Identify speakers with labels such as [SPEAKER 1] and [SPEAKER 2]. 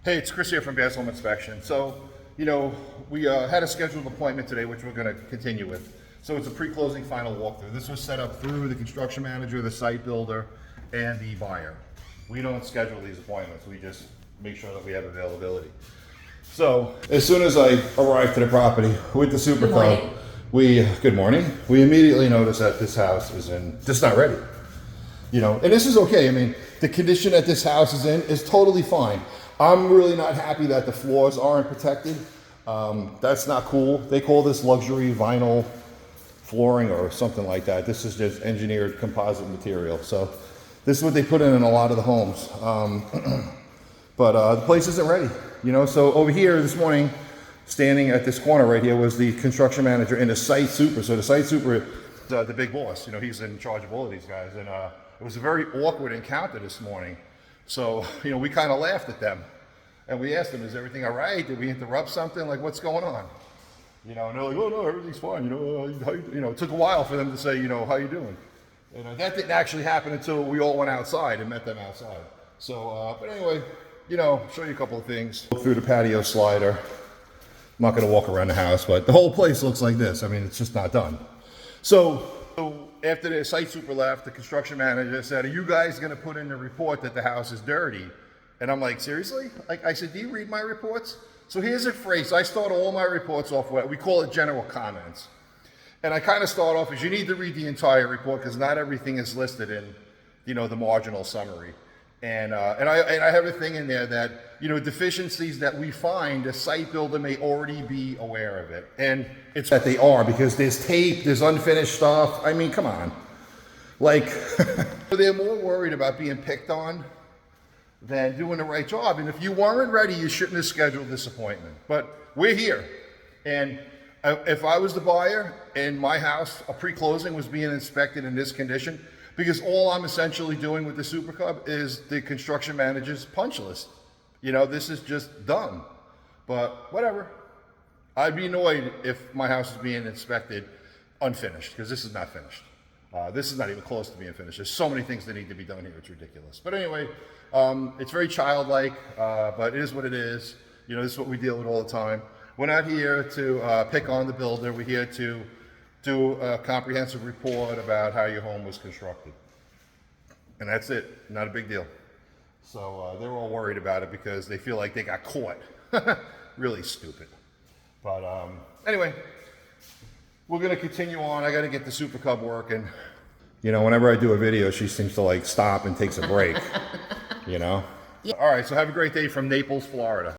[SPEAKER 1] Hey, it's Chris here from Bass Home Inspection. So, we had a scheduled appointment today, which we're going to continue with. So it's a pre-closing final walkthrough. This was set up through the construction manager, the site builder, and the buyer. We don't schedule these appointments. We just make sure that we have availability. So, as soon as I arrived to the property with the Super Cub, good morning, we immediately noticed that this house is just not ready. And this is okay. I mean, the condition that this house is in is totally fine. I'm really not happy that the floors aren't protected. That's not cool. They call this luxury vinyl flooring or something like that. This is just engineered composite material. So this is what they put in a lot of the homes. But the place isn't ready, So over here this morning, standing at this corner right here, was the construction manager and the site super. So the site super, the big boss, he's in charge of all of these guys. And it was a very awkward encounter this morning. So, we kind of laughed at them. And we asked them, is everything all right? Did we interrupt something? Like, what's going on? And they're like, oh, no, everything's fine. It took a while for them to say, how you doing? And that didn't actually happen until we all went outside and met them outside. So, but anyway, show you a couple of things. Look through the patio slider. I'm not going to walk around the house, but the whole place looks like this. I mean, it's just not done. So after the site super left, the construction manager said, are you guys going to put in the report that the house is dirty? And I'm like, seriously? I said, do you read my reports? So here's a phrase. I start all my reports off with, we call it general comments. And I kind of start off as you need to read the entire report because not everything is listed in, the marginal summary. And I have a thing in there that, deficiencies that we find, the site builder may already be aware of it. And it's that they are, because there's tape, there's unfinished stuff. I mean, come on. Like, they're more worried about being picked on than doing the right job. And if you weren't ready, you shouldn't have scheduled this appointment. But we're here. And if I was the buyer and my house, a pre-closing was being inspected in this condition, because all I'm essentially doing with the Super Cub is the construction manager's punch list. This is just dumb. But whatever. I'd be annoyed if my house is being inspected unfinished, because this is not finished. This is not even close to being finished. There's so many things that need to be done here. It's ridiculous. But anyway, it's very childlike, but it is what it is. This is what we deal with all the time. We're not here to pick on the builder. We're here to do a comprehensive report about how your home was constructed. And that's it. Not a big deal. So they're all worried about it because they feel like they got caught. Really stupid. But anyway, we're going to continue on. I got to get the Super Cub working. Whenever I do a video, she seems to stop and takes a break. Yeah. All right, so have a great day from Naples, Florida.